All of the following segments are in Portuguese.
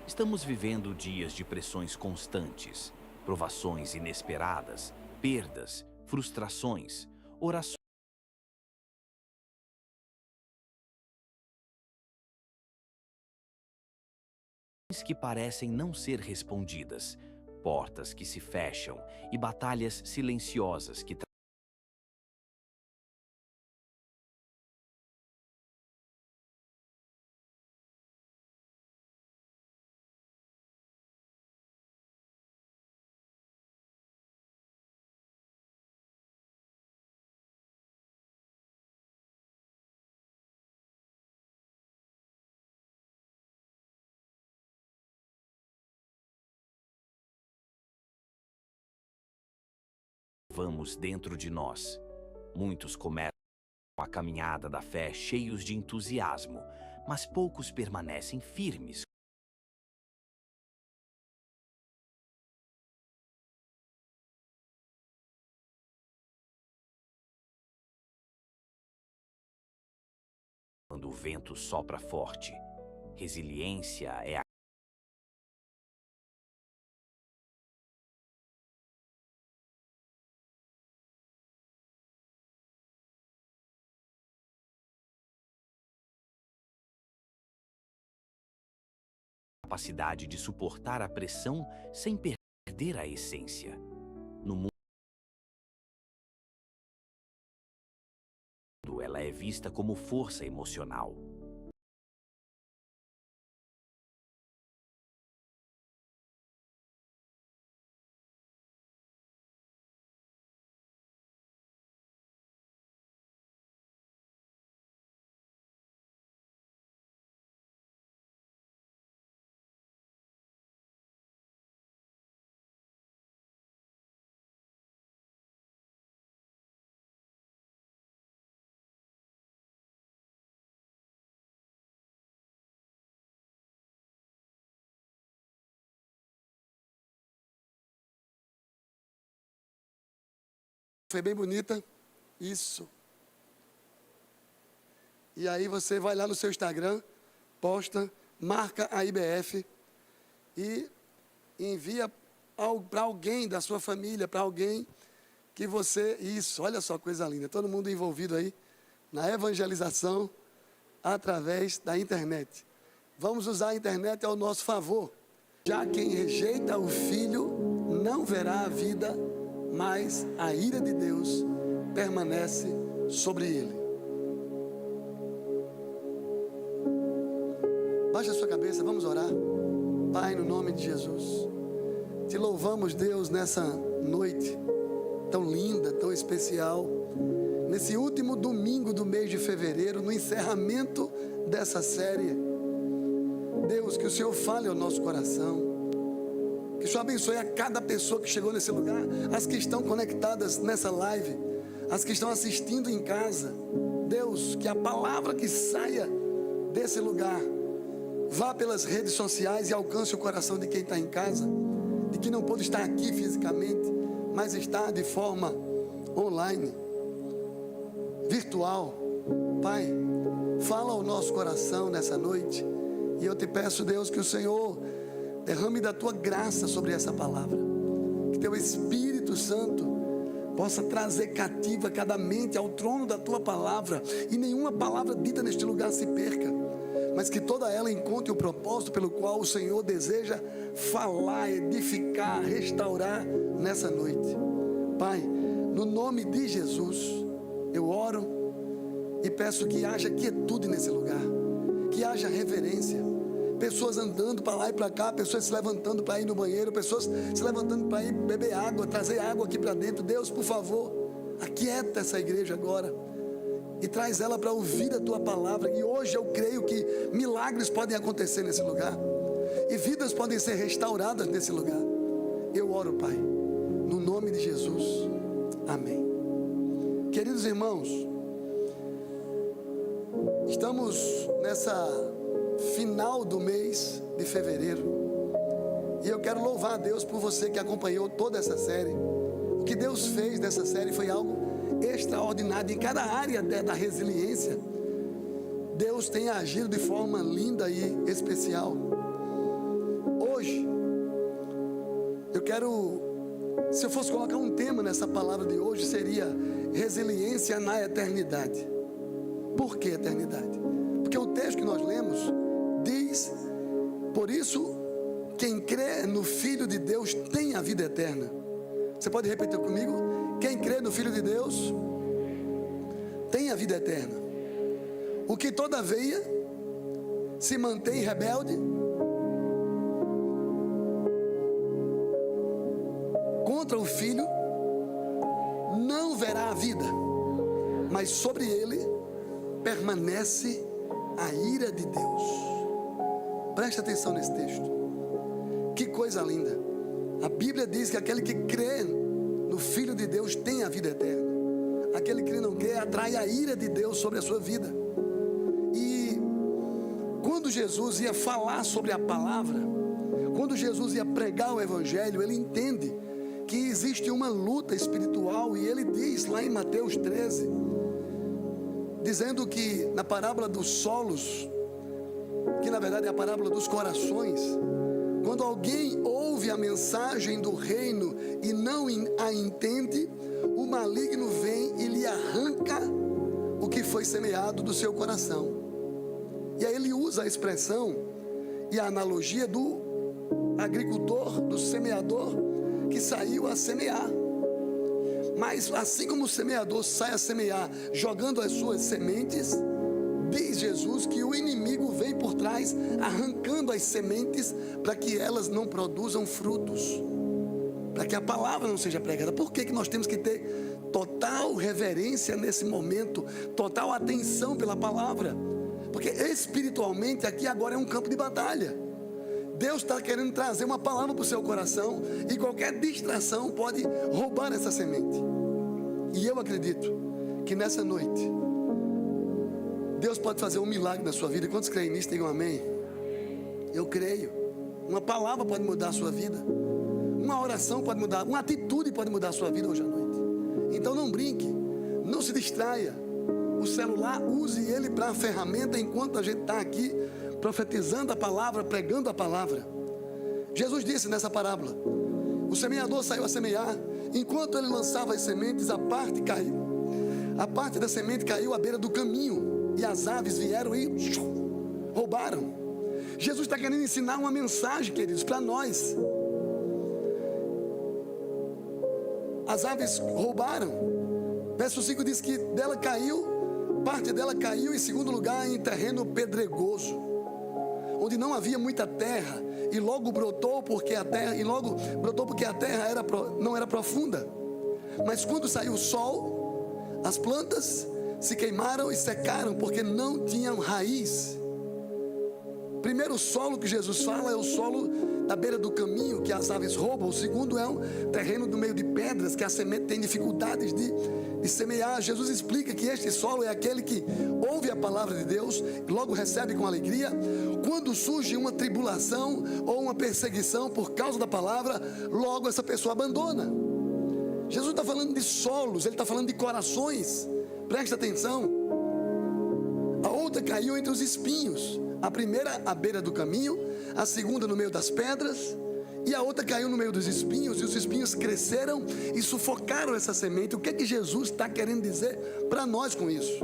Estamos vivendo dias de pressões constantes, provações inesperadas, perdas, frustrações, orações que parecem não ser respondidas, portas que se fecham e batalhas silenciosas que travamos dentro de nós. Muitos começam a caminhada da fé cheios de entusiasmo, mas poucos permanecem firmes quando o vento sopra forte. Resiliência é a capacidade de suportar a pressão sem perder a essência. No mundo, ela é vista como força emocional. Foi bem bonita. Isso. E aí você vai lá no seu Instagram, posta, marca a IBF e envia para alguém da sua família, para alguém que você... Isso, olha só, coisa linda. Todo mundo envolvido aí na evangelização através da internet. Vamos usar a internet ao nosso favor. Já quem rejeita o Filho não verá a vida, mas a ira de Deus permanece sobre ele. Baixe a sua cabeça, vamos orar. Pai, no nome de Jesus, te louvamos, Deus, nessa noite tão linda, tão especial, nesse último domingo do mês de fevereiro, no encerramento dessa série. Deus, que o Senhor fale ao nosso coração, que o Senhor abençoe a cada pessoa que chegou nesse lugar, as que estão conectadas nessa live, as que estão assistindo em casa. Deus, que a palavra que saia desse lugar vá pelas redes sociais e alcance o coração de quem está em casa, de que não pôde estar aqui fisicamente, mas está de forma online, virtual. Pai, fala ao nosso coração nessa noite, e eu te peço, Deus, que o Senhor derrame da tua graça sobre essa palavra, que teu Espírito Santo possa trazer cativa cada mente ao trono da tua palavra, e nenhuma palavra dita neste lugar se perca, mas que toda ela encontre o propósito pelo qual o Senhor deseja falar, edificar, restaurar nessa noite. Pai, no nome de Jesus, eu oro e peço que haja quietude nesse lugar, que haja reverência. Pessoas andando para lá e para cá, pessoas se levantando para ir no banheiro, pessoas se levantando para ir beber água, trazer água aqui para dentro. Deus, por favor, aquieta essa igreja agora e traz ela para ouvir a tua palavra. E hoje eu creio que milagres podem acontecer nesse lugar e vidas podem ser restauradas nesse lugar. Eu oro, Pai, no nome de Jesus, amém. Queridos irmãos, estamos nessa final do mês de fevereiro, e eu quero louvar a Deus por você que acompanhou toda essa série. O que Deus fez nessa série foi algo extraordinário. Em cada área da resiliência, Deus tem agido de forma linda e especial. se eu fosse colocar um tema nessa palavra de hoje, seria resiliência na eternidade. Por que eternidade? Porque o texto que nós lemos diz: por isso, quem crê no Filho de Deus tem a vida eterna. Você pode repetir comigo? Quem crê no Filho de Deus tem a vida eterna. O que todavia se mantém rebelde contra o Filho não verá a vida, mas sobre ele permanece a ira de Deus. Preste atenção nesse texto. Que coisa linda. A Bíblia diz que aquele que crê no Filho de Deus tem a vida eterna. Aquele que não crê atrai a ira de Deus sobre a sua vida. E quando Jesus ia falar sobre a palavra, quando Jesus ia pregar o Evangelho, ele entende que existe uma luta espiritual. E ele diz lá em Mateus 13, dizendo que na parábola dos solos, que na verdade é a parábola dos corações, quando alguém ouve a mensagem do reino e não a entende, o maligno vem e lhe arranca o que foi semeado do seu coração. E aí ele usa a expressão e a analogia do agricultor, do semeador, que saiu a semear. Mas assim como o semeador sai a semear jogando as suas sementes, diz Jesus que o inimigo vem por trás arrancando as sementes para que elas não produzam frutos, para que a palavra não seja pregada. Por que nós temos que ter total reverência nesse momento, total atenção pela palavra? Porque espiritualmente aqui agora é um campo de batalha. Deus está querendo trazer uma palavra para o seu coração, e qualquer distração pode roubar essa semente. E eu acredito que nessa noite Deus pode fazer um milagre na sua vida. Quantos creem nisso? Digam amém. Eu creio. Uma palavra pode mudar a sua vida, uma oração pode mudar, uma atitude pode mudar a sua vida hoje à noite. Então não brinque, não se distraia. O celular, use ele para ferramenta enquanto a gente está aqui profetizando a palavra, pregando a palavra. Jesus disse nessa parábola: o semeador saiu a semear. Enquanto ele lançava as sementes, a parte da semente caiu à beira do caminho, e as aves vieram e roubaram. Jesus está querendo ensinar uma mensagem, queridos, para nós. As aves roubaram. Verso 5 diz que parte dela caiu em segundo lugar em terreno pedregoso, onde não havia muita terra, e logo brotou porque a terra não era profunda. Mas quando saiu o sol, as plantas se queimaram e secaram, porque não tinham raiz. Primeiro, o solo que Jesus fala é o solo da beira do caminho, que as aves roubam. O segundo é um terreno do meio de pedras, que a semente tem dificuldades de semear. Jesus explica que este solo é aquele que ouve a palavra de Deus e logo recebe com alegria. Quando surge uma tribulação ou uma perseguição por causa da palavra, logo essa pessoa abandona. Jesus está falando de solos, ele está falando de corações. Preste atenção. A outra caiu entre os espinhos. A primeira à beira do caminho, a segunda no meio das pedras, e a outra caiu no meio dos espinhos, e os espinhos cresceram e sufocaram essa semente. O que é que Jesus está querendo dizer para nós com isso?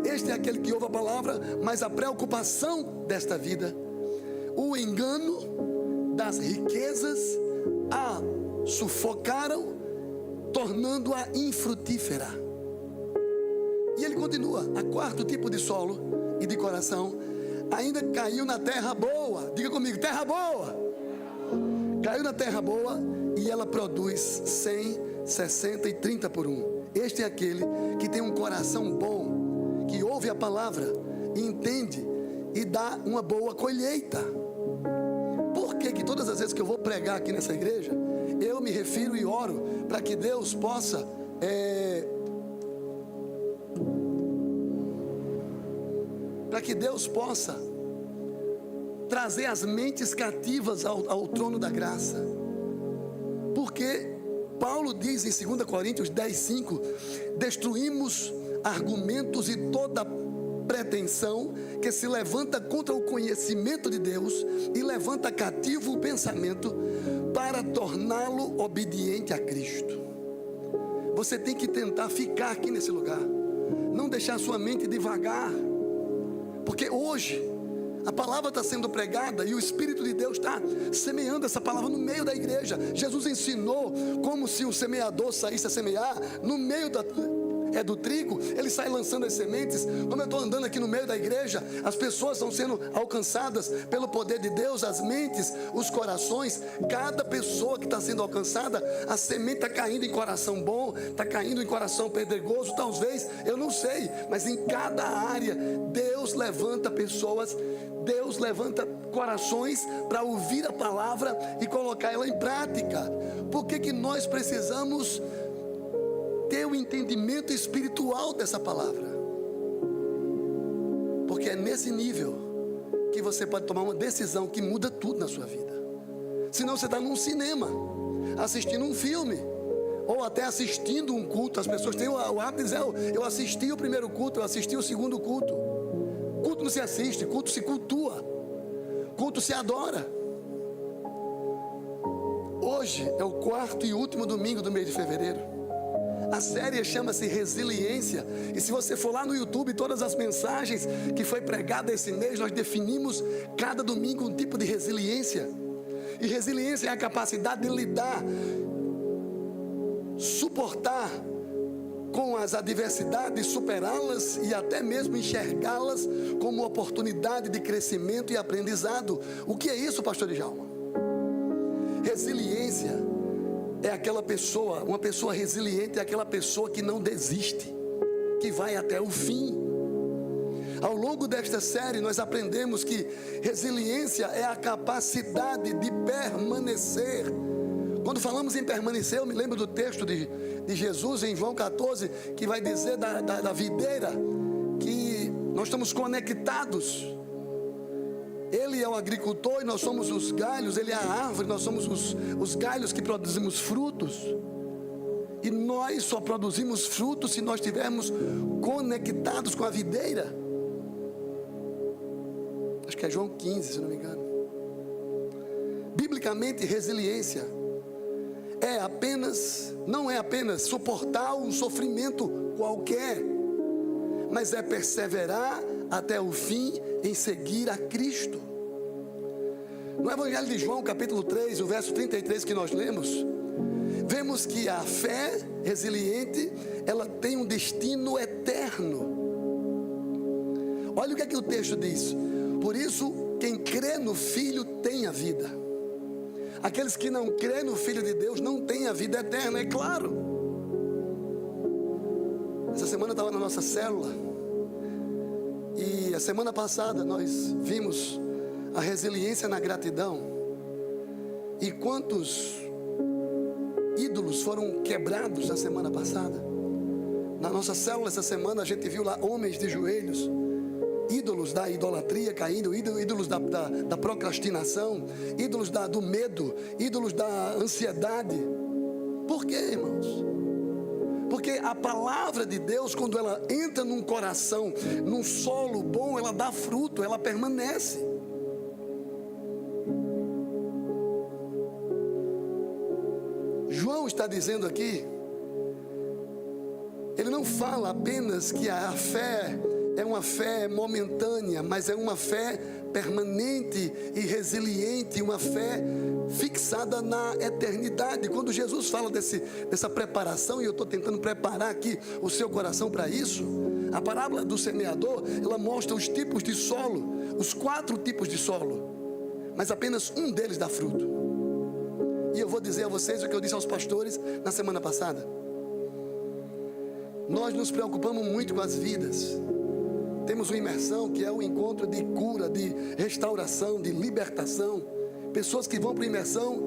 Este é aquele que ouve a palavra, mas a preocupação desta vida, o engano das riquezas, a sufocaram, tornando-a infrutífera. E ele continua: a quarto tipo de solo e de coração ainda caiu na terra boa. Diga comigo: terra boa. Caiu na terra boa e ela produz 100, 60 e 30 por um. Este é aquele que tem um coração bom, que ouve a palavra, entende e dá uma boa colheita. Por que todas as vezes que eu vou pregar aqui nessa igreja, eu me refiro e oro para que Deus possa trazer as mentes cativas ao trono da graça? Porque Paulo diz em 2 Coríntios 10:5: destruímos argumentos e toda pretensão que se levanta contra o conhecimento de Deus e levanta cativo o pensamento para torná-lo obediente a Cristo. Você tem que tentar ficar aqui nesse lugar, não deixar sua mente divagar, porque hoje a palavra está sendo pregada e o Espírito de Deus está semeando essa palavra no meio da igreja. Jesus ensinou como se o semeador saísse a semear no meio do trigo, ele sai lançando as sementes. Como eu estou andando aqui no meio da igreja, as pessoas estão sendo alcançadas pelo poder de Deus, as mentes, os corações. Cada pessoa que está sendo alcançada, a semente está caindo em coração bom, está caindo em coração pedregoso, talvez, eu não sei, mas em cada área Deus levanta pessoas, Deus levanta corações para ouvir a palavra e colocar ela em prática. Por que nós precisamos ter o entendimento espiritual dessa palavra? Porque é nesse nível que você pode tomar uma decisão que muda tudo na sua vida. Senão você está num cinema, assistindo um filme, ou até assistindo um culto. As pessoas têm o hábito de dizer: eu assisti o primeiro culto, eu assisti o segundo culto. Culto não se assiste, culto se cultua, culto se adora. Hoje é o 4º e último domingo do mês de fevereiro. A série chama-se Resiliência. E se você for lá no YouTube, todas as mensagens que foi pregada esse mês, nós definimos cada domingo um tipo de resiliência. E resiliência é a capacidade de lidar, suportar com as adversidades, superá-las e até mesmo enxergá-las como oportunidade de crescimento e aprendizado. O que é isso, pastor Djalma? Resiliência é aquela pessoa, uma pessoa resiliente é aquela pessoa que não desiste, que vai até o fim. Ao longo desta série nós aprendemos que resiliência é a capacidade de permanecer. Quando falamos em permanecer, eu me lembro do texto de Jesus em João 14, que vai dizer da videira, que nós estamos conectados. Ele é o agricultor e nós somos os galhos. Ele é a árvore, nós somos os galhos que produzimos frutos. E nós só produzimos frutos se nós estivermos conectados com a videira. Acho que é João 15, se não me engano. Biblicamente, resiliência não é apenas suportar um sofrimento qualquer, mas é perseverar até o fim em seguir a Cristo. No Evangelho de João, capítulo 3, o verso 33 que nós lemos, vemos que a fé resiliente, ela tem um destino eterno. Olha o que o texto diz: por isso, quem crê no Filho tem a vida. Aqueles que não crêem no Filho de Deus não têm a vida eterna, é claro. Essa semana eu estava na nossa célula, e a semana passada nós vimos a resiliência na gratidão. E quantos ídolos foram quebrados na semana passada? Na nossa célula essa semana a gente viu lá homens de joelhos, ídolos da idolatria caindo, ídolos da procrastinação, ídolos do medo, ídolos da ansiedade. Por quê, irmãos? Porque a palavra de Deus, quando ela entra num coração, num solo bom, ela dá fruto, ela permanece. João está dizendo aqui, ele não fala apenas que a fé é uma fé momentânea, mas é uma fé permanente e resiliente, uma fé fixada na eternidade. Quando Jesus fala dessa preparação, e eu estou tentando preparar aqui o seu coração para isso, a parábola do semeador, ela mostra os tipos de solo, os 4 tipos de solo, mas apenas um deles dá fruto. E eu vou dizer a vocês o que eu disse aos pastores na semana passada. Nós nos preocupamos muito com as vidas. Temos uma imersão que é o encontro de cura, de restauração, de libertação. Pessoas que vão para a imersão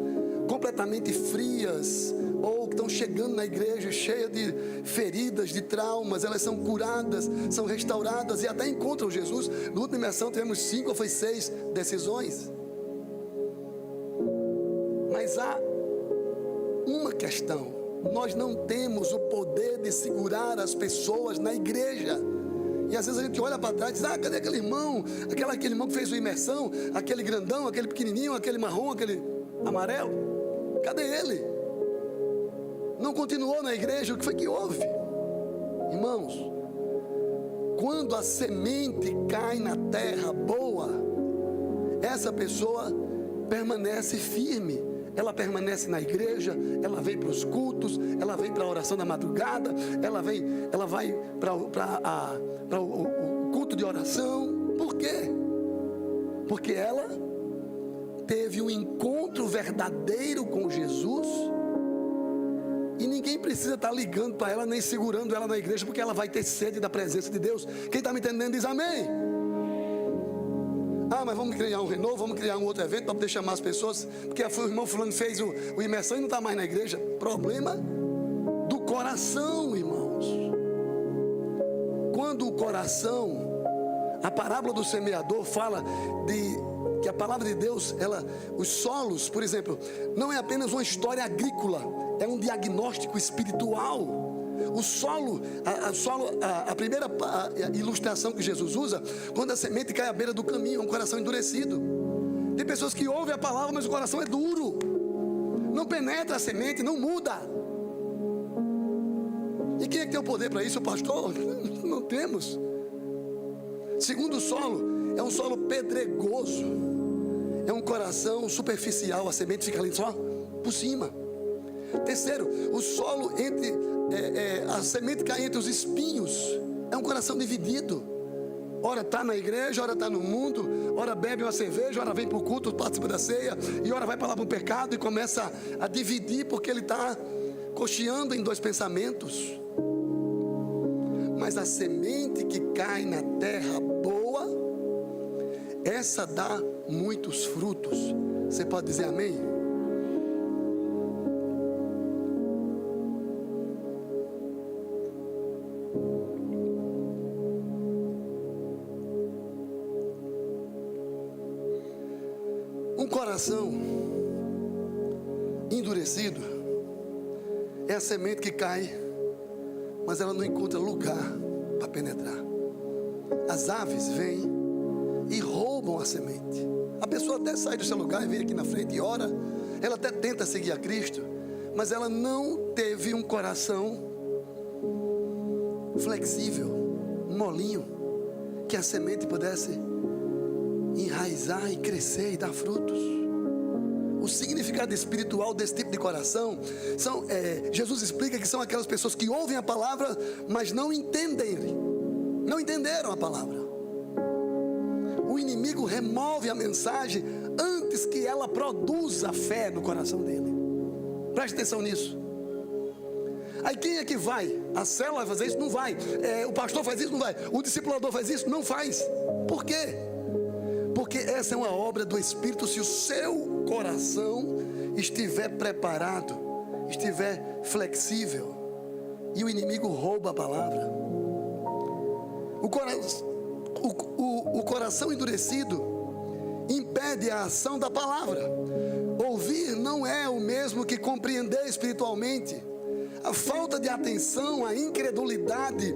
completamente frias, ou que estão chegando na igreja cheia de feridas, de traumas, elas são curadas, são restauradas e até encontram Jesus. Na última imersão tivemos 5 ou 6 decisões. Mas há uma questão: nós não temos o poder de segurar as pessoas na igreja. E às vezes a gente olha para trás e diz: ah, cadê aquele irmão? Aquele irmão que fez a imersão, aquele grandão, aquele pequenininho, aquele marrom, aquele amarelo. Cadê ele? Não continuou na igreja? O que foi que houve? Irmãos, quando a semente cai na terra boa, essa pessoa permanece firme. Ela permanece na igreja, ela vem para os cultos, ela vem para a oração da madrugada, ela vai para o culto de oração. Por quê? Porque ela teve um encontro verdadeiro com Jesus, e ninguém precisa estar ligando para ela, nem segurando ela na igreja, porque ela vai ter sede da presença de Deus. Quem está me entendendo diz amém. Ah, mas vamos criar um renovo, vamos criar um outro evento para poder chamar as pessoas, porque o irmão fulano fez o imersão e não está mais na igreja. Problema do coração, irmãos. Quando o coração, a parábola do semeador fala que a palavra de Deus, os solos, por exemplo, não é apenas uma história agrícola, é um diagnóstico espiritual. O solo, a primeira ilustração que Jesus usa, quando a semente cai à beira do caminho, é um coração endurecido. Tem pessoas que ouvem a palavra, mas o coração é duro, não penetra a semente, não muda. E quem é que tem o poder para isso, pastor? Não temos. Segundo solo, é um solo pedregoso, é um coração superficial, a semente fica ali só por cima. Terceiro, o solo a semente cai entre os espinhos, é um coração dividido. Ora está na igreja, ora está no mundo, ora bebe uma cerveja, ora vem para o culto, participa da ceia, e ora vai para lá para o pecado e começa a dividir, porque ele está cocheando em dois pensamentos. Mas a semente que cai na terra boa, essa dá muitos frutos. Você pode dizer amém? Um coração endurecido é a semente que cai, mas ela não encontra lugar para penetrar. As aves vêm e roubam a semente. A pessoa até sai do seu lugar e vem aqui na frente e ora, ela até tenta seguir a Cristo, mas ela não teve um coração flexível, molinho, que a semente pudesse enraizar e crescer e dar frutos. O significado espiritual desse tipo de coração Jesus explica que são aquelas pessoas que ouvem a palavra, mas não entenderam a palavra. O inimigo remove a mensagem antes que ela produza fé no coração dele. Preste atenção nisso. Aí quem é que vai? A célula vai fazer isso? Não vai. O pastor faz isso? Não vai. O discipulador faz isso? Não faz. Por quê? Porque essa é uma obra do Espírito. Se o seu coração estiver preparado, estiver flexível, e o inimigo rouba a palavra. O coração endurecido impede a ação da palavra. Ouvir não é o mesmo que compreender espiritualmente. A falta de atenção, a incredulidade,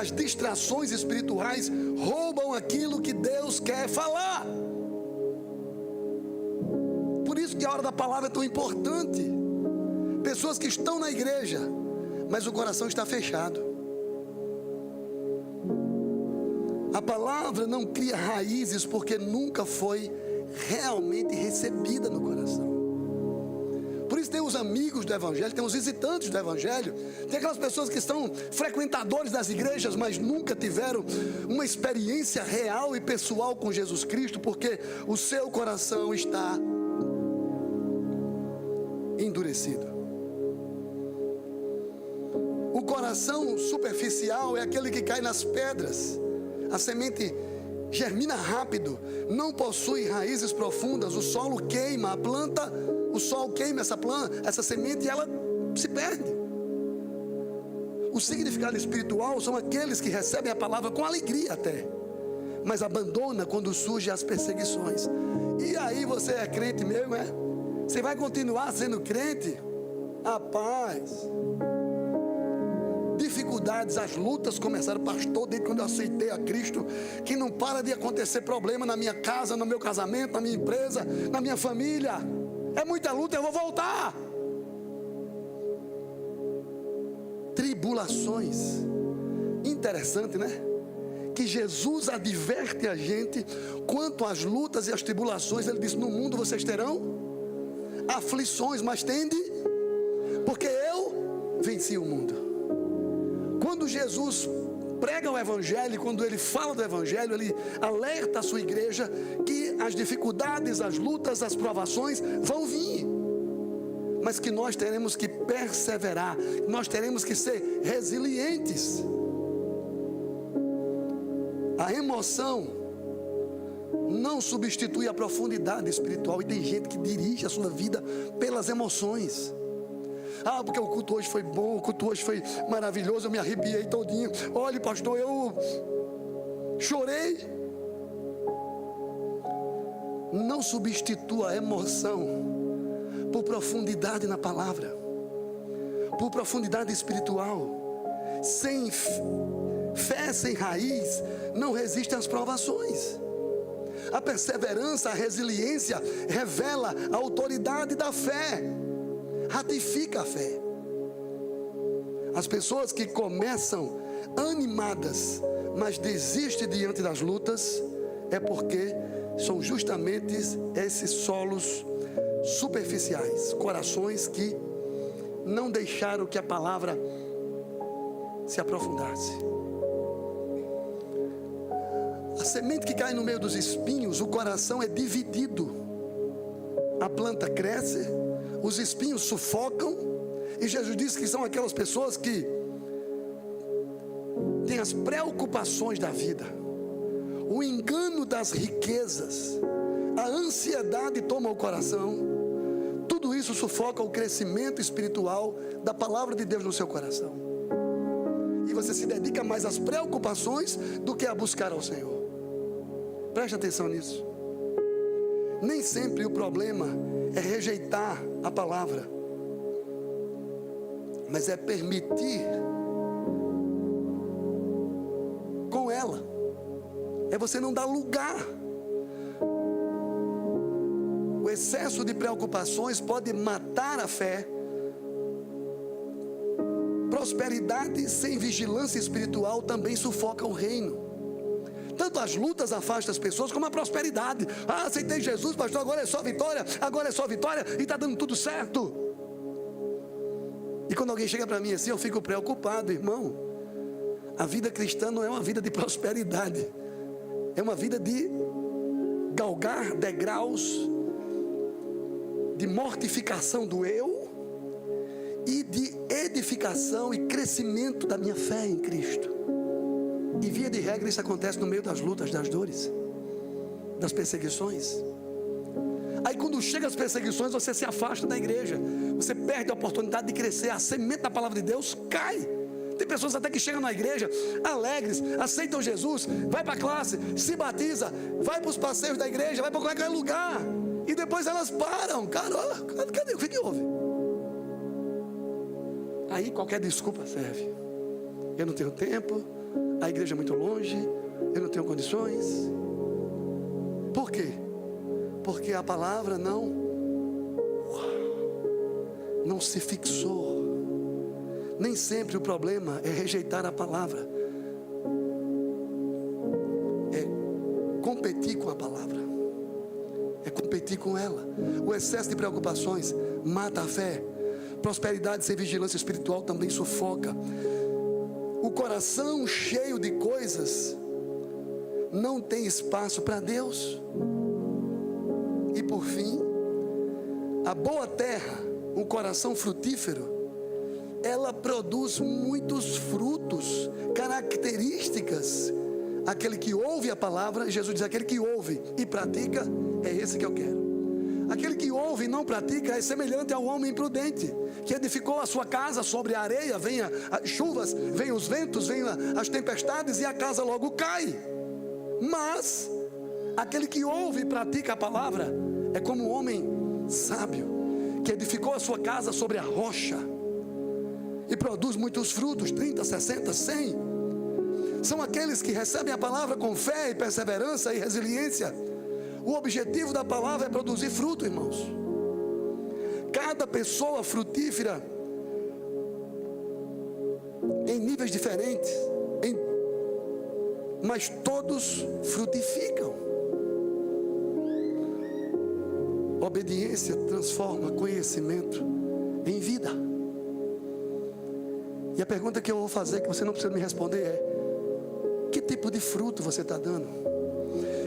as distrações espirituais roubam aquilo que Deus quer falar. Por isso que a hora da palavra é tão importante. Pessoas que estão na igreja, mas o coração está fechado. A palavra não cria raízes porque nunca foi realmente recebida no coração. Por isso tem os amigos do evangelho, tem os visitantes do evangelho, tem aquelas pessoas que são frequentadores das igrejas, mas nunca tiveram uma experiência real e pessoal com Jesus Cristo, porque o seu coração está endurecido. O coração superficial é aquele que cai nas pedras. A semente germina rápido, não possui raízes profundas, o solo queima a planta. O sol queima essa semente e ela se perde. O significado espiritual são aqueles que recebem a palavra com alegria até, mas abandona quando surgem as perseguições. E aí você é crente mesmo, é? Você vai continuar sendo crente? Rapaz, dificuldades, as lutas começaram, pastor, desde quando eu aceitei a Cristo, que não para de acontecer problema na minha casa, no meu casamento, na minha empresa, na minha família. É muita luta, eu vou voltar. Tribulações. Interessante, né? Que Jesus adverte a gente quanto às lutas e às tribulações. Ele disse: no mundo vocês terão aflições, mas tende, porque eu venci o mundo. Quando Jesus prega o Evangelho, quando ele fala do Evangelho, ele alerta a sua igreja que as dificuldades, as lutas, as provações vão vir, mas que nós teremos que perseverar, nós teremos que ser resilientes. A emoção não substitui a profundidade espiritual, e tem gente que dirige a sua vida pelas emoções. Ah, porque o culto hoje foi bom, o culto hoje foi maravilhoso, eu me arrepiei todinho. Olha, pastor, eu chorei. Não substitua a emoção por profundidade na palavra, por profundidade espiritual. Sem fé, sem raiz, não resiste às provações. A perseverança, a resiliência revela a autoridade da fé, ratifica a fé. As pessoas que começam animadas, mas desistem diante das lutas, é porque são justamente esses solos superficiais, corações que não deixaram que a palavra se aprofundasse. A semente que cai no meio dos espinhos, o coração é dividido. A planta cresce, os espinhos sufocam, e Jesus diz que são aquelas pessoas que têm as preocupações da vida, o engano das riquezas, a ansiedade toma o coração. Tudo isso sufoca o crescimento espiritual da palavra de Deus no seu coração, e você se dedica mais às preocupações do que a buscar ao Senhor. Preste atenção nisso. Nem sempre o problema é rejeitar a palavra, mas é permitir com ela. É você não dar lugar. O excesso de preocupações pode matar a fé. Prosperidade sem vigilância espiritual também sufoca o reino. Tanto as lutas afastam as pessoas, como a prosperidade. Ah, aceitei Jesus, pastor, agora é só vitória, e está dando tudo certo. E quando alguém chega para mim assim, eu fico preocupado, irmão. A vida cristã não é uma vida de prosperidade, é uma vida de galgar degraus, de mortificação do eu e de edificação e crescimento da minha fé em Cristo. E via de regra isso acontece no meio das lutas, das dores, das perseguições. Aí quando chegam as perseguições, você se afasta da igreja, você perde a oportunidade de crescer, a semente da palavra de Deus cai. Tem pessoas até que chegam na igreja alegres, aceitam Jesus, vai para a classe, se batiza, vai para os passeios da igreja, vai para qualquer lugar, e depois elas param. Cara, cadê? O que houve? Aí qualquer desculpa serve. Eu não tenho tempo, a igreja é muito longe, eu não tenho condições. Por quê? Porque a palavra não se fixou. Nem sempre o problema é rejeitar a palavra, é competir com a palavra, é competir com ela. O excesso de preocupações mata a fé. Prosperidade sem vigilância espiritual também sufoca. O coração cheio de coisas não tem espaço para Deus. E por fim, a boa terra, um coração frutífero, ela produz muitos frutos, características. Aquele que ouve a palavra, Jesus diz, aquele que ouve e pratica, é esse que eu quero. Aquele que ouve e não pratica é semelhante ao homem imprudente, que edificou a sua casa sobre a areia, vem as chuvas, vem os ventos, vem as tempestades e a casa logo cai. Mas aquele que ouve e pratica a palavra é como um homem sábio, que edificou a sua casa sobre a rocha. e produz muitos frutos, 30, 60, 100. São aqueles que recebem a palavra com fé e perseverança e resiliência. O objetivo da palavra é produzir fruto, irmãos. Cada pessoa frutífera, em níveis diferentes, mas todos frutificam. Obediência transforma conhecimento em vida. E a pergunta que eu vou fazer, que você não precisa me responder, é: que tipo de fruto você está dando?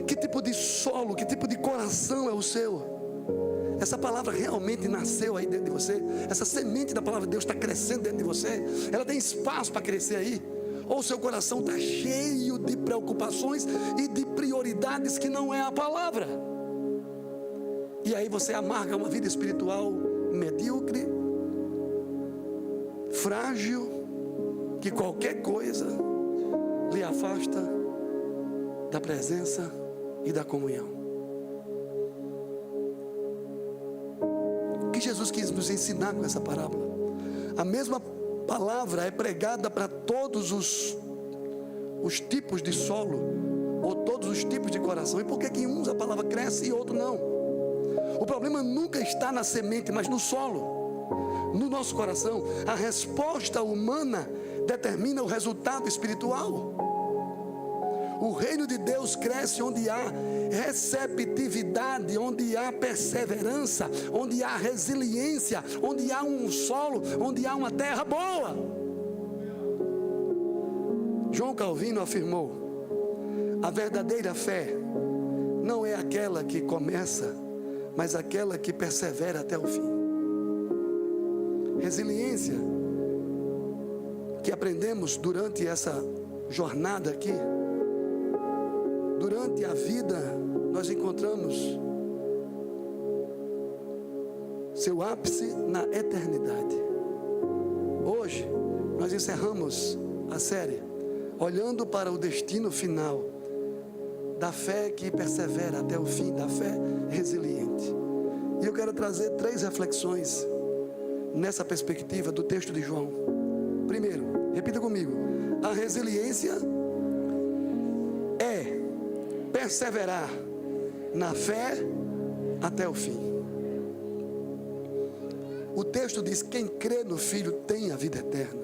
Que tipo de solo, que tipo de coração é o seu? Essa palavra realmente nasceu aí dentro de você? Essa semente da palavra de Deus está crescendo dentro de você? Ela tem espaço para crescer aí? Ou seu coração está cheio de preocupações e de prioridades que não é a palavra? E aí você amarga uma vida espiritual medíocre, frágil, que qualquer coisa lhe afasta da presença e da comunhão. O que Jesus quis nos ensinar com essa parábola? A mesma palavra é pregada para todos os tipos de solo, ou todos os tipos de coração. E por que em uns a palavra cresce e outro não? O problema nunca está na semente, mas no solo, no nosso coração. A resposta humana determina o resultado espiritual. O reino de Deus cresce onde há receptividade, onde há perseverança, onde há resiliência, onde há um solo, onde há uma terra boa. João Calvino afirmou: a verdadeira fé não é aquela que começa, mas aquela que persevera até o fim. Resiliência que aprendemos durante essa jornada aqui. Durante a vida, nós encontramos seu ápice na eternidade. Hoje, nós encerramos a série olhando para o destino final da fé que persevera até o fim, da fé resiliente. E eu quero trazer 3 reflexões nessa perspectiva do texto de João. Primeiro, repita comigo: a resiliência é perseverar na fé até o fim. O texto diz: quem crê no Filho tem a vida eterna.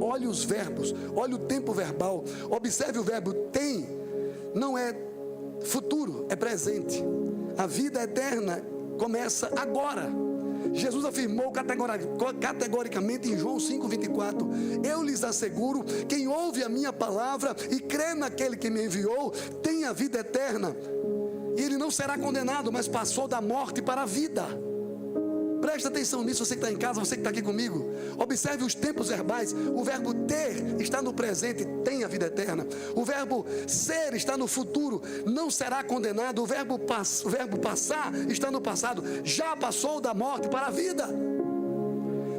Olhe os verbos, olhe o tempo verbal, observe o verbo tem, não é futuro, é presente. A vida eterna começa agora. Jesus afirmou categoricamente em João 5,24: eu lhes asseguro, quem ouve a minha palavra e crê naquele que me enviou, tem a vida eterna, e ele não será condenado, mas passou da morte para a vida. Presta atenção nisso, você que está em casa, você que está aqui comigo. Observe os tempos verbais. O verbo ter está no presente, tem a vida eterna. O verbo ser está no futuro, não será condenado. O verbo passar está no passado, já passou da morte para a vida.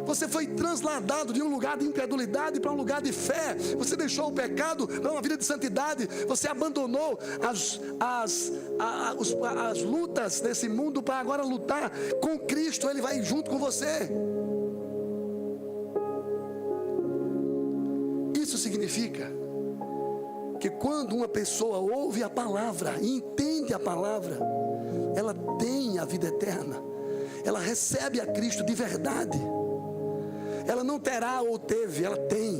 Você foi transladado de um lugar de incredulidade para um lugar de fé. Você deixou o pecado para uma vida de santidade. Você abandonou as lutas desse mundo para agora lutar com Cristo. Ele vai junto com você. Isso significa que quando uma pessoa ouve a palavra e entende a palavra, ela tem a vida eterna. Ela recebe a Cristo de verdade. Ela não terá ou teve, ela tem.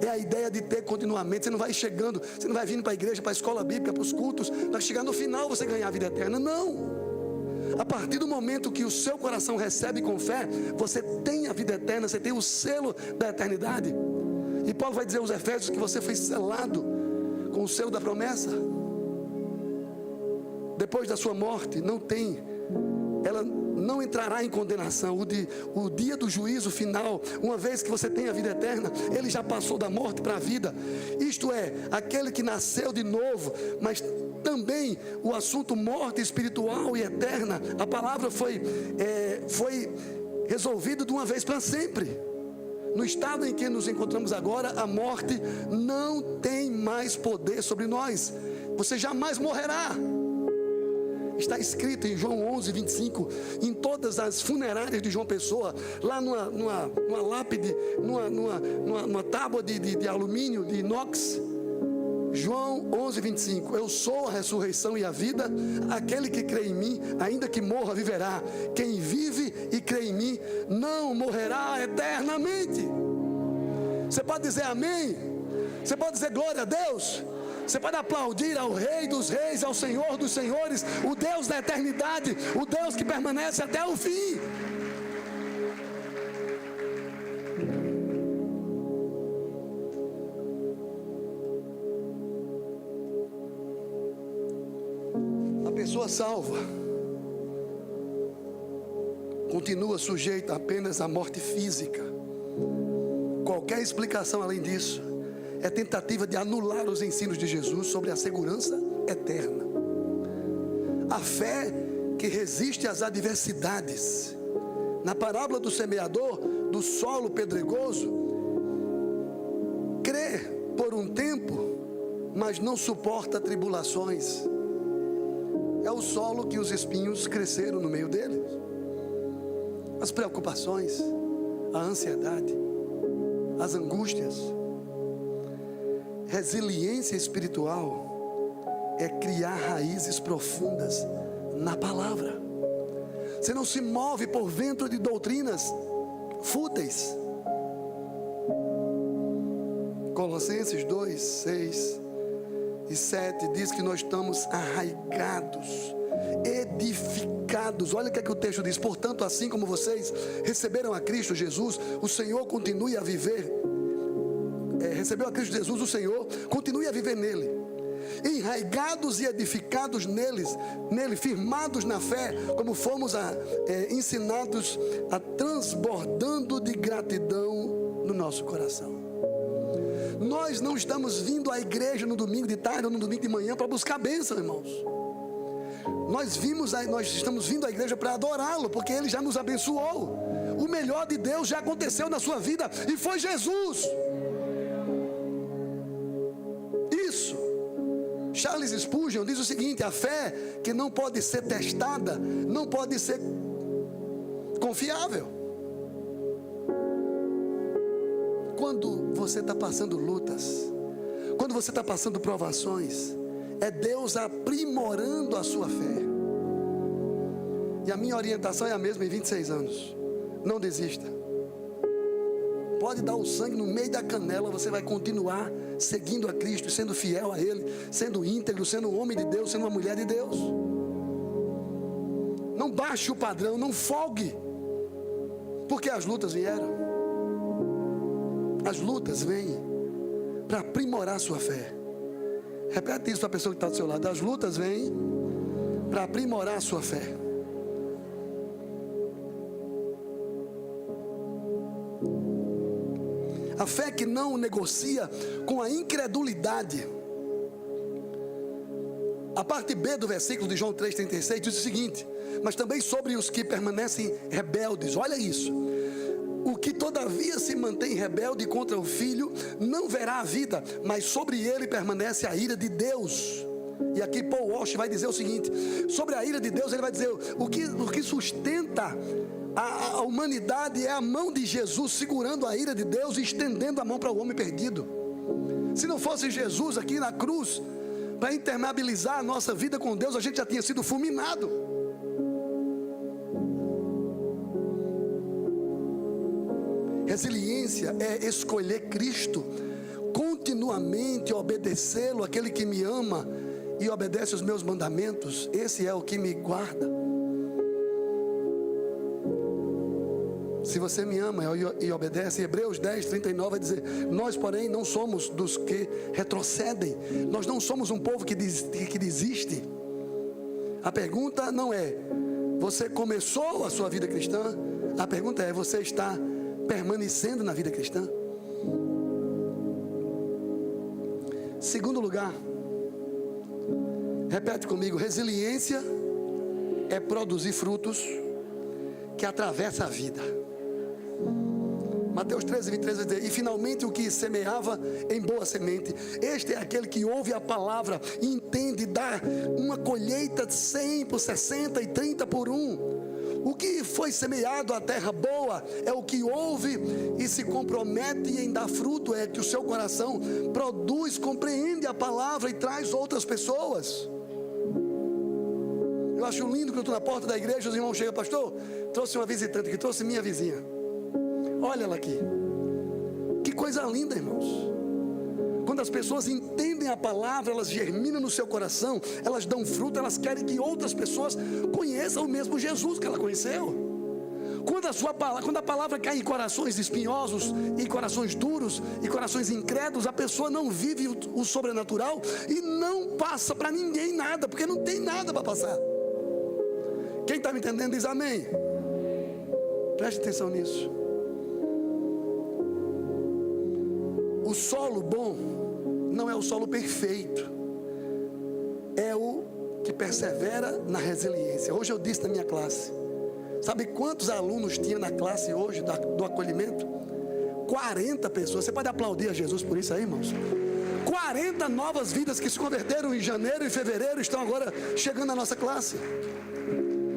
É a ideia de ter continuamente. Você não vai chegando, você não vai vindo para a igreja, para a escola bíblica, para os cultos, para chegar no final você ganhar a vida eterna. Não. A partir do momento que o seu coração recebe com fé, você tem a vida eterna, você tem o selo da eternidade. E Paulo vai dizer aos Efésios que você foi selado com o selo da promessa. Depois da sua morte, ela não entrará em condenação. O dia do juízo final, uma vez que você tem a vida eterna, ele já passou da morte para a vida. Isto é, aquele que nasceu de novo, mas também o assunto morte espiritual e eterna, a palavra foi resolvido de uma vez para sempre. No estado em que nos encontramos agora, a morte não tem mais poder sobre nós. Você jamais morrerá. Está escrito em João 11, 25, em todas as funerárias de João Pessoa, lá numa lápide, numa tábua de alumínio, de inox. João 11, 25, eu sou a ressurreição e a vida, aquele que crê em mim, ainda que morra, viverá. Quem vive e crê em mim, não morrerá eternamente. Você pode dizer amém? Você pode dizer glória a Deus? Você pode aplaudir ao Rei dos Reis, ao Senhor dos Senhores, o Deus da eternidade, o Deus que permanece até o fim. A pessoa salva continua sujeita apenas à morte física. Qualquer explicação além disso é tentativa de anular os ensinos de Jesus sobre a segurança eterna. A fé que resiste às adversidades. Na parábola do semeador, do solo pedregoso, crê por um tempo, mas não suporta tribulações. É o solo que os espinhos cresceram no meio dele. As preocupações, a ansiedade, as angústias. Resiliência espiritual é criar raízes profundas na palavra. Você não se move por vento de doutrinas fúteis. Colossenses 2, 6 e 7 diz que nós estamos arraigados, edificados. Olha o que é que o texto diz: portanto, assim como vocês receberam a Cristo Jesus, o Senhor continue a viver. Recebeu a Cristo Jesus, o Senhor continue a viver nele, enraigados e edificados nele, firmados na fé, como fomos ensinados, a transbordando de gratidão no nosso coração. Nós não estamos vindo à igreja no domingo de tarde ou no domingo de manhã para buscar bênção, irmãos. Nós estamos vindo à igreja para adorá-lo, porque ele já nos abençoou. O melhor de Deus já aconteceu na sua vida e foi Jesus. Isso. Charles Spurgeon diz o seguinte: a fé que não pode ser testada não pode ser confiável. Quando você está passando lutas, quando você está passando provações, é Deus aprimorando a sua fé. E a minha orientação é a mesma em 26 anos. Não desista. Pode dar o sangue no meio da canela, você vai continuar seguindo a Cristo, sendo fiel a Ele, sendo íntegro, sendo um homem de Deus, sendo uma mulher de Deus. Não baixe o padrão, não folgue, porque as lutas vieram. As lutas vêm para aprimorar a sua fé. Repete isso para a pessoa que está do seu lado: as lutas vêm para aprimorar a sua fé. A fé que não negocia com a incredulidade. A parte B do versículo de João 3,36 diz o seguinte: mas também sobre os que permanecem rebeldes. Olha isso: o que todavia se mantém rebelde contra o Filho não verá a vida, mas sobre ele permanece a ira de Deus. E aqui Paul Walsh vai dizer o seguinte: sobre a ira de Deus ele vai dizer, o que sustenta a humanidade é a mão de Jesus segurando a ira de Deus e estendendo a mão para o homem perdido. Se não fosse Jesus aqui na cruz para impermeabilizar a nossa vida com Deus, a gente já tinha sido fulminado. Resiliência é escolher Cristo, continuamente obedecê-lo. Aquele que me ama e obedece os meus mandamentos, esse é o que me guarda. Se você me ama e obedece, Hebreus 10, 39 vai dizer: nós porém não somos dos que retrocedem. Nós não somos um povo que desiste. A pergunta não é: você começou a sua vida cristã? A pergunta é: você está permanecendo na vida cristã? Segundo lugar, repete comigo: resiliência é produzir frutos que atravessam a vida. Mateus 13, 23 vai dizer: e finalmente o que semeava em boa semente, este é aquele que ouve a palavra e entende, dá uma colheita de 100 por 60 e 30 por 1. O que foi semeado à terra boa é o que ouve e se compromete em dar fruto, é que o seu coração produz, compreende a palavra e traz outras pessoas. Eu acho lindo que eu estou na porta da igreja, os irmãos chegam: pastor, trouxe uma visitante aqui, trouxe minha vizinha. Olha ela aqui. Que coisa linda, irmãos. Quando as pessoas entendem a palavra, elas germinam no seu coração, elas dão fruto, elas querem que outras pessoas conheçam o mesmo Jesus que ela conheceu. Quando a palavra cai em corações espinhosos, em corações duros, em corações incrédulos, a pessoa não vive o sobrenatural e não passa para ninguém nada, porque não tem nada para passar. Quem está me entendendo diz amém. Preste atenção nisso. O solo bom não é o solo perfeito, é o que persevera na resiliência. Hoje eu disse na minha classe, sabe quantos alunos tinha na classe hoje do acolhimento? 40 pessoas. Você pode aplaudir a Jesus por isso aí, irmãos? 40 novas vidas que se converteram em janeiro e fevereiro estão agora chegando na nossa classe.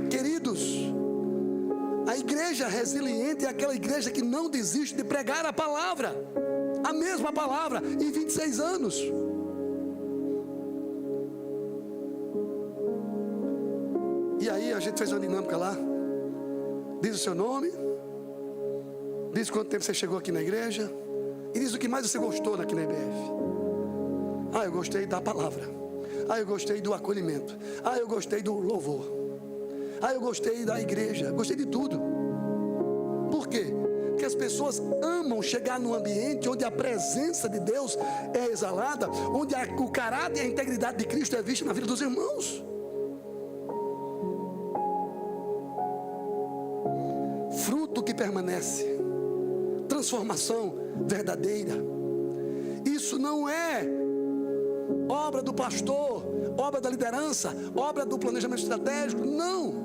Queridos, a igreja resiliente é aquela igreja que não desiste de pregar a palavra, a mesma palavra, em 26 anos. E aí a gente fez uma dinâmica lá. Diz o seu nome, diz quanto tempo você chegou aqui na igreja, e diz o que mais você gostou aqui na IBF. Eu gostei da palavra. Eu gostei do acolhimento. Eu gostei do louvor. Eu gostei da igreja. Gostei de tudo. Por quê? Porque as pessoas amam chegar num ambiente onde a presença de Deus é exalada, onde o caráter e a integridade de Cristo é vista na vida dos irmãos. Fruto que permanece, transformação verdadeira. Isso não é obra do pastor, obra da liderança, obra do planejamento estratégico, não.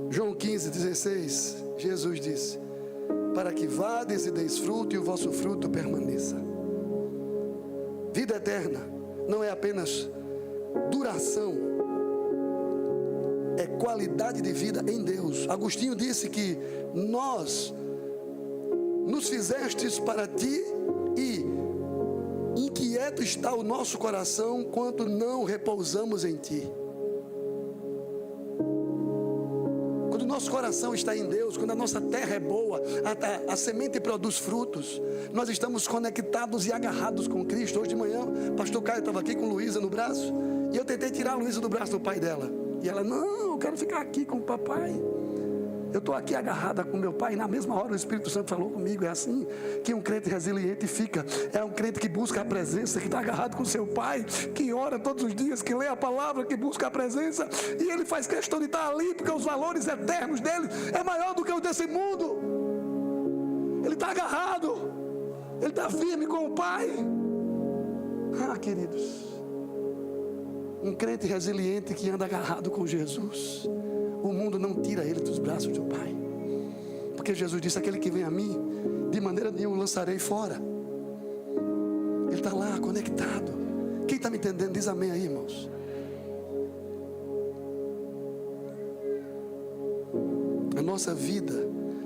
João 15, 16, Jesus disse: para que vades e deis fruto e o vosso fruto permaneça. Vida eterna não é apenas duração, é qualidade de vida em Deus. Agostinho disse que nós nos fizestes para ti, e inquieto está o nosso coração quando não repousamos em ti. Quando o nosso coração está em Deus, quando a nossa terra é boa, a semente produz frutos, nós estamos conectados e agarrados com Cristo. Hoje de manhã, o pastor Caio estava aqui com Luísa no braço, e eu tentei tirar a Luísa do braço do pai dela, e ela: não, eu quero ficar aqui com o papai. Eu estou aqui agarrada com meu pai, e na mesma hora o Espírito Santo falou comigo. É assim que um crente resiliente fica. É um crente que busca a presença, que está agarrado com seu pai, que ora todos os dias, que lê a palavra, que busca a presença, e ele faz questão de estar ali, porque os valores eternos dele é maior do que o desse mundo. Ele está agarrado, ele está firme com o pai. Queridos, um crente resiliente que anda agarrado com Jesus, o mundo não tira ele dos braços do Pai, porque Jesus disse: aquele que vem a mim, de maneira nenhuma o lançarei fora. Ele está lá conectado. Quem está me entendendo diz amém aí, irmãos. A nossa vida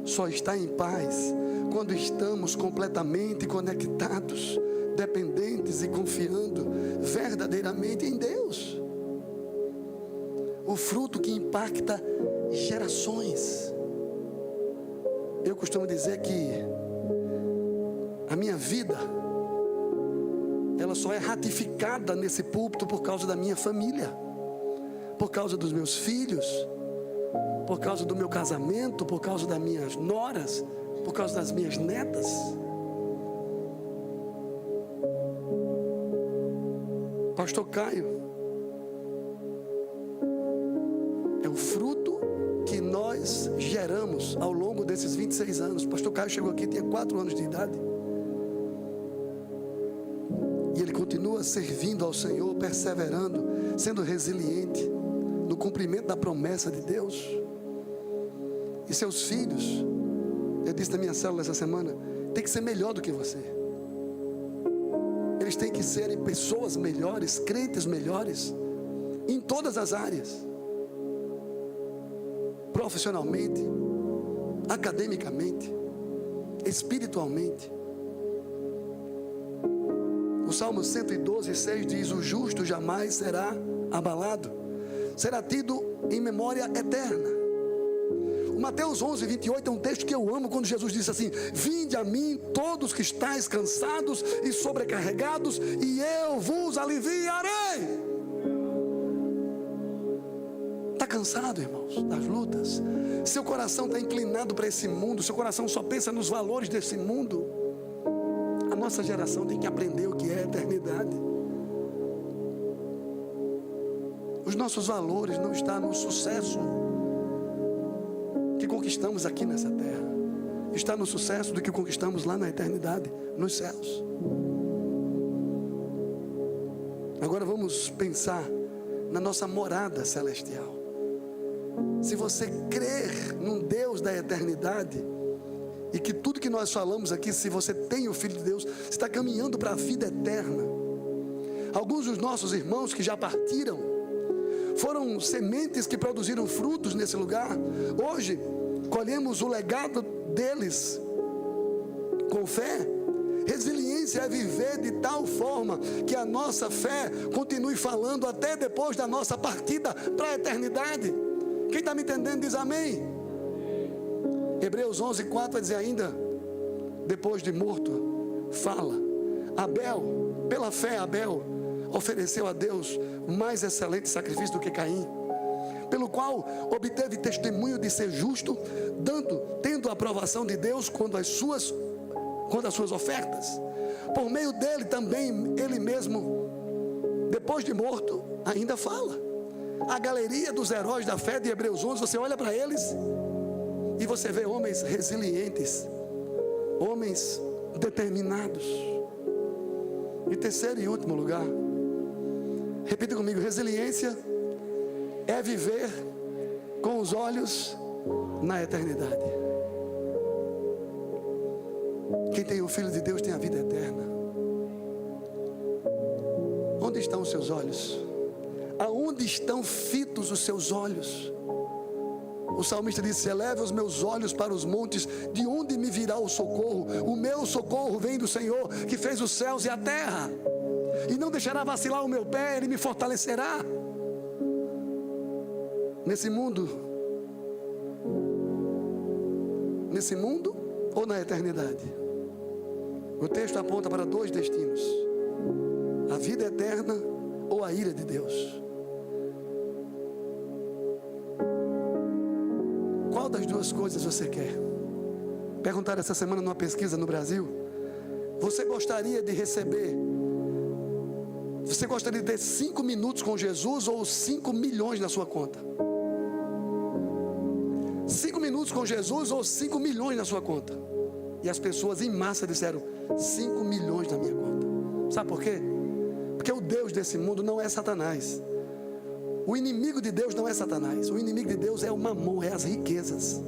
só está em paz quando estamos completamente conectados, dependentes e confiando verdadeiramente em Deus. O fruto que impacta gerações. Eu costumo dizer que a minha vida, ela só é ratificada nesse púlpito por causa da minha família, por causa dos meus filhos, por causa do meu casamento, por causa das minhas noras, por causa das minhas netas. Pastor Caio é o fruto que nós geramos ao longo desses 26 anos. Pastor Caio chegou aqui, tinha 4 anos de idade, e ele continua servindo ao Senhor, perseverando, sendo resiliente no cumprimento da promessa de Deus. E seus filhos, eu disse na minha célula essa semana, tem que ser melhor do que você. Eles têm que serem pessoas melhores, crentes melhores, em todas as áreas. Profissionalmente, academicamente, espiritualmente. O Salmo 112:6 diz: o justo jamais será abalado, será tido em memória eterna. O Mateus 11:28 é um texto que eu amo, quando Jesus disse assim: vinde a mim todos que estáis cansados e sobrecarregados, e eu vos aliviarei. Está cansado, irmãos, das lutas? Seu coração está inclinado para esse mundo, seu coração só pensa nos valores desse mundo. A nossa geração tem que aprender o que é a eternidade. Os nossos valores não estão no sucesso que conquistamos aqui nessa terra, está no sucesso do que conquistamos lá na eternidade, nos céus. Agora vamos pensar na nossa morada celestial. Se você crer num Deus da eternidade, e que tudo que nós falamos aqui, se você tem o Filho de Deus, você está caminhando para a vida eterna. Alguns dos nossos irmãos que já partiram, foram sementes que produziram frutos nesse lugar. Hoje, colhemos o legado deles com fé. Resiliência é viver de tal forma que a nossa fé continue falando até depois da nossa partida para a eternidade. Quem está me entendendo diz amém. Hebreus 11:4 vai dizer ainda, depois de morto, fala. Abel, pela fé Abel ofereceu a Deus o mais excelente sacrifício do que Caim, pelo qual obteve testemunho de ser justo, tendo a aprovação de Deus quanto às suas ofertas. Por meio dele também, ele mesmo, depois de morto, ainda fala. A galeria dos heróis da fé de Hebreus 11, você olha para eles e você vê homens resilientes, homens determinados. Em terceiro e último lugar, repita comigo: resiliência é viver com os olhos na eternidade. Quem tem o Filho de Deus tem a vida eterna. Onde estão os seus olhos? Aonde estão fitos os seus olhos? O salmista disse: eleve os meus olhos para os montes, de onde me virá o socorro? O meu socorro vem do Senhor, que fez os céus e a terra, e não deixará vacilar o meu pé, Ele me fortalecerá. Nesse mundo ou na eternidade? O texto aponta para dois destinos: a vida eterna ou a ira de Deus. Qual das duas coisas você quer? Perguntaram essa semana numa pesquisa no Brasil: você gostaria de ter 5 minutos com Jesus ou 5 milhões na sua conta? 5 minutos com Jesus ou 5 milhões na sua conta? E as pessoas em massa disseram: 5 milhões na minha conta. Sabe por quê? Porque o Deus desse mundo não é Satanás. O inimigo de Deus não é Satanás. O inimigo de Deus é o mamon, é as riquezas.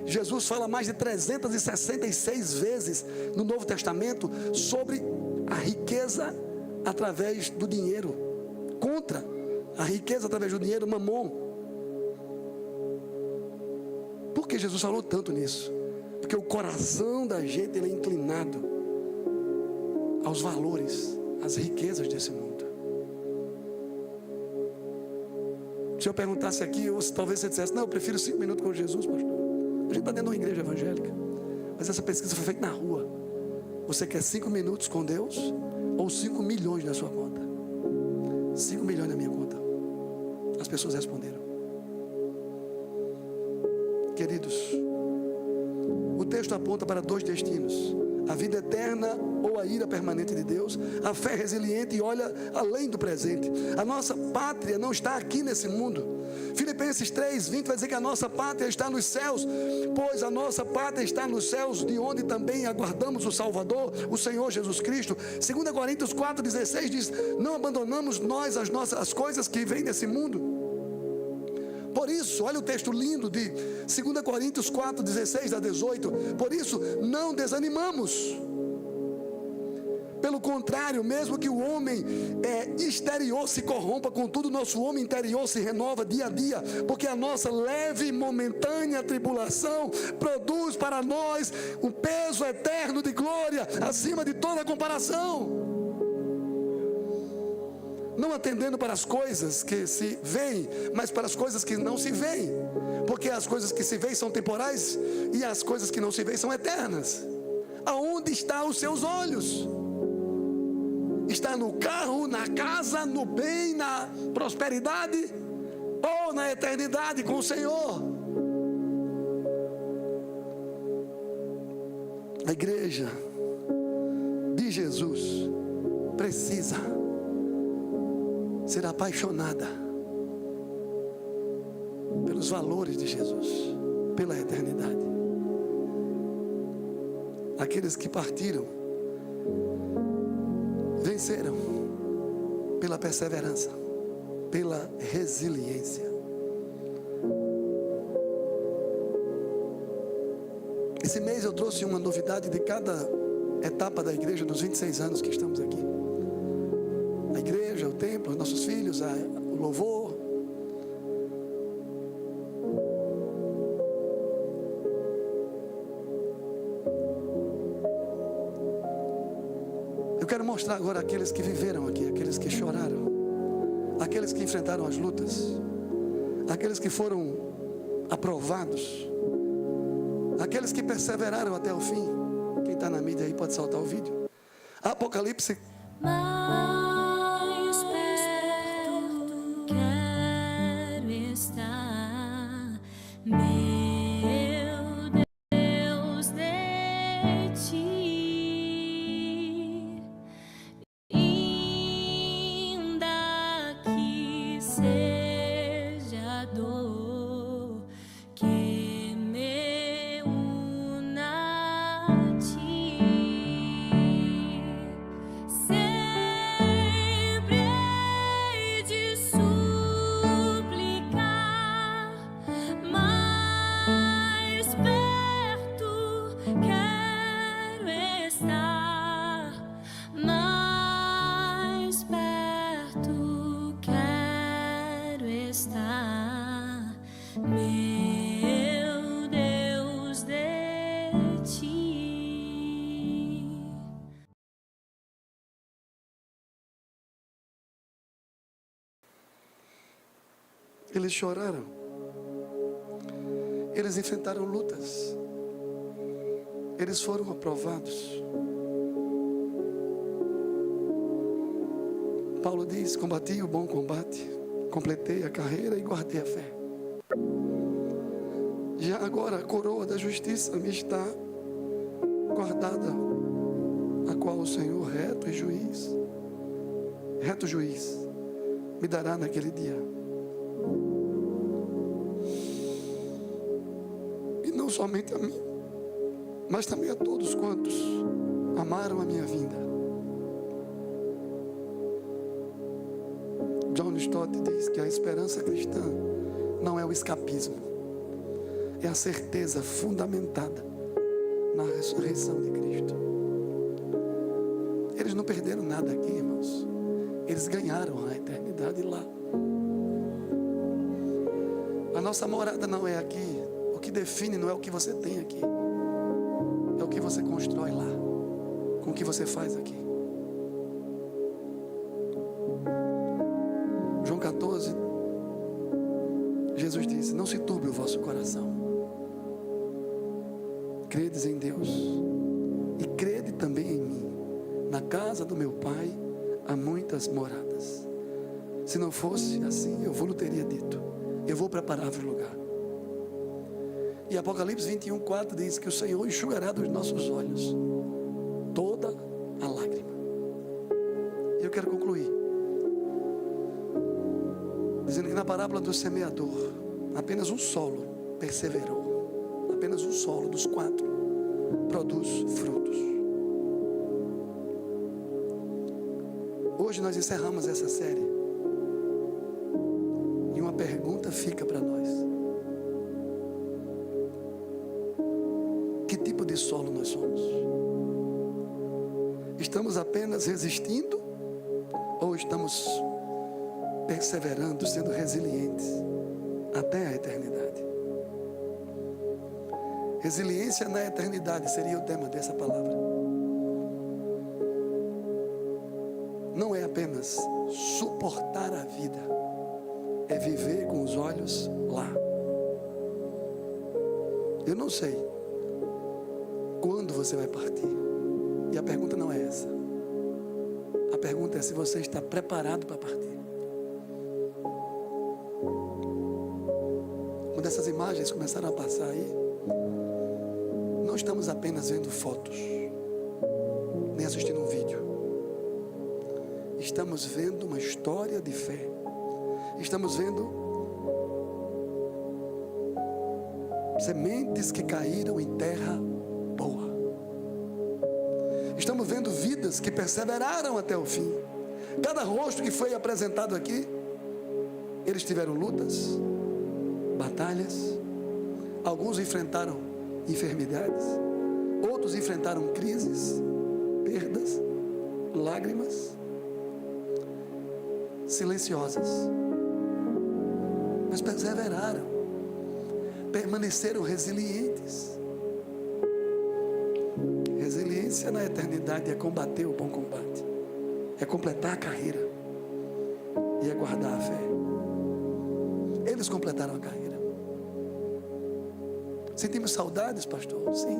Jesus fala mais de 366 vezes no Novo Testamento sobre a riqueza através do dinheiro, contra a riqueza através do dinheiro, mamon. Por que Jesus falou tanto nisso? Porque o coração da gente ele é inclinado aos valores, às riquezas desse mundo. Se eu perguntasse aqui, talvez você dissesse: não, eu prefiro 5 minutos com Jesus, pastor. A gente está dentro de uma igreja evangélica, mas essa pesquisa foi feita na rua. Você quer 5 minutos com Deus ou 5 milhões na sua conta? 5 milhões na minha conta. As pessoas responderam. Queridos, o texto aponta para dois destinos: a vida eterna ou a ira permanente de Deus. A fé resiliente e olha além do presente. A nossa pátria não está aqui nesse mundo. Filipenses 3:20 vai dizer que a nossa pátria está nos céus, pois a nossa pátria está nos céus, de onde também aguardamos o Salvador, o Senhor Jesus Cristo. 2 Coríntios 4:16 diz: não abandonamos nós as coisas que vêm desse mundo, Por isso, olha o texto lindo de 2 Coríntios 4, 16 a 18. Por isso, não desanimamos. Pelo contrário, mesmo que o homem exterior se corrompa, contudo o nosso homem interior se renova dia a dia, porque a nossa leve e momentânea tribulação produz para nós um peso eterno de glória, acima de toda comparação. Não atendendo para as coisas que se veem, mas para as coisas que não se veem, porque as coisas que se veem são temporais e as coisas que não se veem são eternas. Aonde estão os seus olhos? Está no carro, na casa, no bem, na prosperidade ou na eternidade com o Senhor? A igreja de Jesus precisa ser apaixonada pelos valores de Jesus, pela eternidade. Aqueles que partiram venceram pela perseverança, pela resiliência. Esse mês eu trouxe uma novidade de cada etapa da igreja, dos 26 anos que estamos aqui. A igreja, o templo, nossos filhos, o louvor. Eu quero mostrar agora aqueles que viveram aqui, aqueles que choraram, aqueles que enfrentaram as lutas, aqueles que foram aprovados, aqueles que perseveraram até o fim. Quem está na mídia aí pode saltar o vídeo. Apocalipse. Mais perto quero estar, meu Deus, de ti, ainda que seja dor que me una a ti. Sempre hei de suplicar, mais perto quero estar, mais perto quero estar, meu Deus, de ti. Eles choraram, eles enfrentaram lutas, eles foram aprovados. Paulo diz: combati o bom combate, completei a carreira e guardei a fé. Já agora a coroa da justiça me está guardada, a qual o Senhor, reto juiz, me dará naquele dia. E não somente a mim, mas também a todos quantos amaram a minha vinda. John Stott diz que a esperança cristã não é o escapismo, é a certeza fundamentada na ressurreição de Cristo. Eles não perderam nada aqui, irmãos. Eles ganharam a eternidade lá. A nossa morada não é aqui. O que define não é o que você tem aqui, é o que você constrói lá, com o que você faz aqui. João 14, Jesus disse: não se turbe o vosso coração. Credes em Deus e crede também em mim. Na casa do meu Pai há muitas moradas. Se não fosse assim, eu vou-lhe teria dito: eu vou preparar-vos lugar. E Apocalipse 21, 4 diz que o Senhor enxugará dos nossos olhos toda a lágrima. E eu quero concluir dizendo que na parábola do semeador, apenas um solo perseverou. Apenas um solo dos 4 produz frutos. Hoje nós encerramos essa série pergunta fica para nós: que tipo de solo nós somos? Estamos apenas resistindo ou estamos perseverando, sendo resilientes até a eternidade? Resiliência na eternidade seria o tema dessa palavra. Não é apenas suportar a vida, é viver com os olhos lá. Eu não sei quando você vai partir, e a pergunta não é essa. A pergunta é se você está preparado para partir. Quando essas imagens começaram a passar aí, não estamos apenas vendo fotos, nem assistindo um vídeo. Estamos vendo uma história de fé. Estamos vendo sementes que caíram em terra boa. Estamos vendo vidas que perseveraram até o fim. Cada rosto que foi apresentado aqui, eles tiveram lutas, batalhas. Alguns enfrentaram enfermidades, outros enfrentaram crises, perdas, lágrimas silenciosas, mas perseveraram, permaneceram resilientes. Resiliência na eternidade é combater o bom combate, é completar a carreira e é guardar a fé. Eles completaram a carreira. Sentimos saudades, pastor? Sim.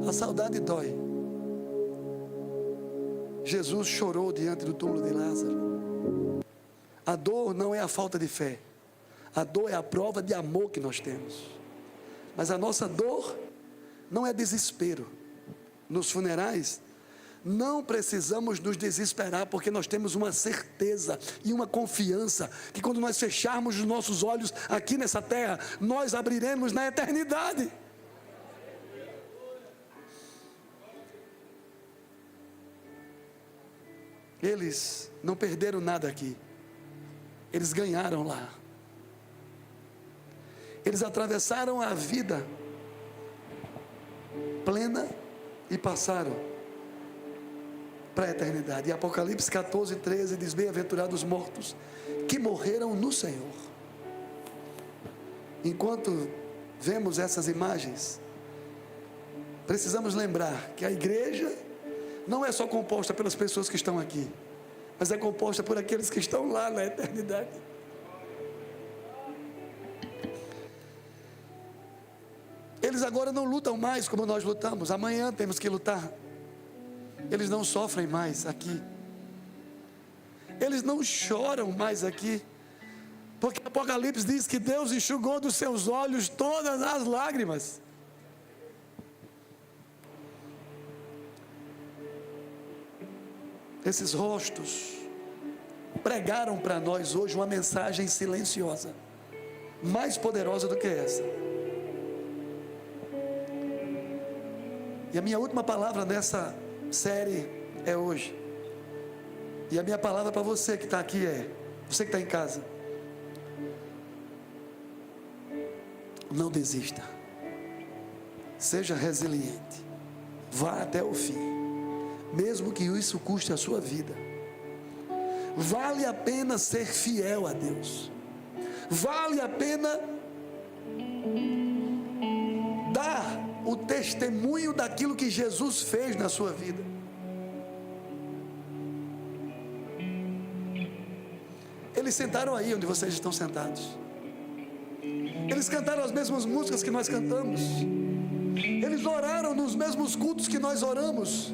A saudade dói. Jesus chorou diante do túmulo de Lázaro. A dor não é a falta de fé. A dor é a prova de amor que nós temos. Mas a nossa dor não é desespero. Nos funerais, não precisamos nos desesperar, porque nós temos uma certeza e uma confiança que quando nós fecharmos os nossos olhos aqui nessa terra, nós abriremos na eternidade. Eles não perderam nada aqui, eles ganharam lá. Eles atravessaram a vida plena e passaram para a eternidade. E Apocalipse 14:13 diz: bem-aventurados os mortos que morreram no Senhor. Enquanto vemos essas imagens, precisamos lembrar que a igreja não é só composta pelas pessoas que estão aqui, mas é composta por aqueles que estão lá na eternidade. Eles agora não lutam mais como nós lutamos. Amanhã temos que lutar. Eles não sofrem mais aqui. Eles não choram mais aqui. Porque Apocalipse diz que Deus enxugou dos seus olhos todas as lágrimas. Esses rostos pregaram para nós hoje uma mensagem silenciosa, mais poderosa do que essa. E a minha última palavra nessa série é hoje. E a minha palavra para você que está aqui é: você que está em casa, não desista, seja resiliente, vá até o fim, mesmo que isso custe a sua vida. Vale a pena ser fiel a Deus, vale a pena dar o testemunho daquilo que Jesus fez na sua vida. Eles sentaram aí onde vocês estão sentados. Eles cantaram as mesmas músicas que nós cantamos. Eles oraram nos mesmos cultos que nós oramos.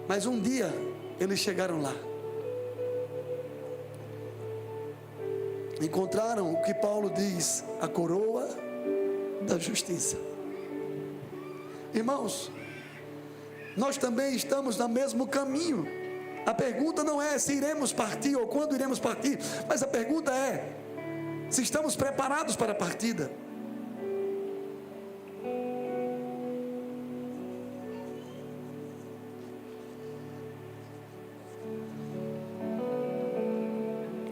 Mas um dia eles chegaram lá. Encontraram o que Paulo diz: a coroa da justiça. Irmãos, nós também estamos no mesmo caminho. A pergunta não é se iremos partir ou quando iremos partir, mas a pergunta é se estamos preparados para a partida.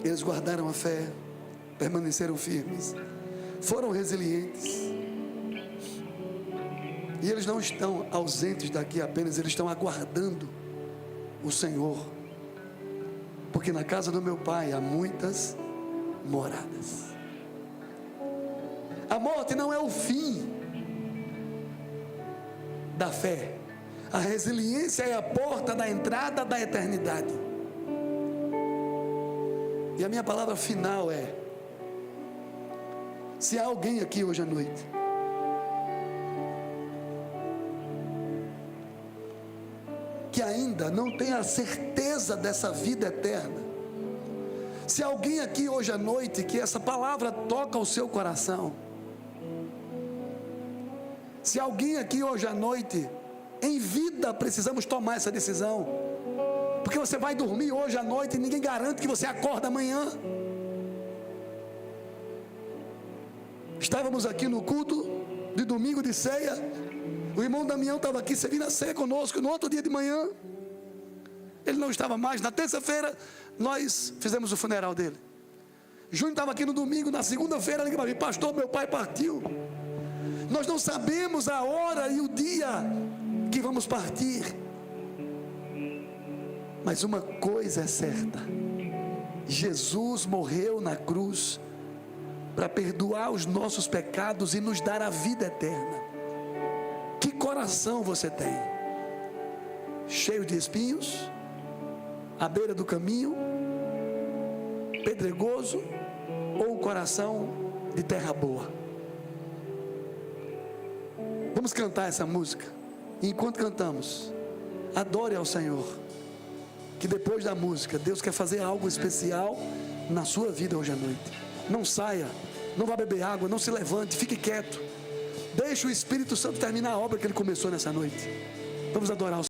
Eles guardaram a fé, permaneceram firmes, foram resilientes. E eles não estão ausentes daqui apenas, eles estão aguardando o Senhor. Porque na casa do meu Pai há muitas moradas. A morte não é o fim da fé. A resiliência é a porta da entrada da eternidade. E a minha palavra final é: se há alguém aqui hoje à noite que ainda não tem a certeza dessa vida eterna, se há alguém aqui hoje à noite que essa palavra toca o seu coração, se há alguém aqui hoje à noite, em vida precisamos tomar essa decisão, porque você vai dormir hoje à noite e ninguém garante que você acorda amanhã. Estávamos aqui no culto de domingo de ceia. O irmão Damião estava aqui servindo a ceia conosco. No outro dia de manhã, ele não estava mais. Na terça-feira, nós fizemos o funeral dele. Júnior estava aqui no domingo. Na segunda-feira, ele falou: pastor, meu pai partiu. Nós não sabemos a hora e o dia que vamos partir. Mas uma coisa é certa: Jesus morreu na cruz para perdoar os nossos pecados e nos dar a vida eterna. Que coração você tem? Cheio de espinhos, à beira do caminho, pedregoso, ou um coração de terra boa? Vamos cantar essa música. E enquanto cantamos, adore ao Senhor. Que depois da música, Deus quer fazer algo especial na sua vida hoje à noite. Não saia, não vá beber água, não se levante, fique quieto. Deixe o Espírito Santo terminar a obra que Ele começou nessa noite. Vamos adorar o Senhor.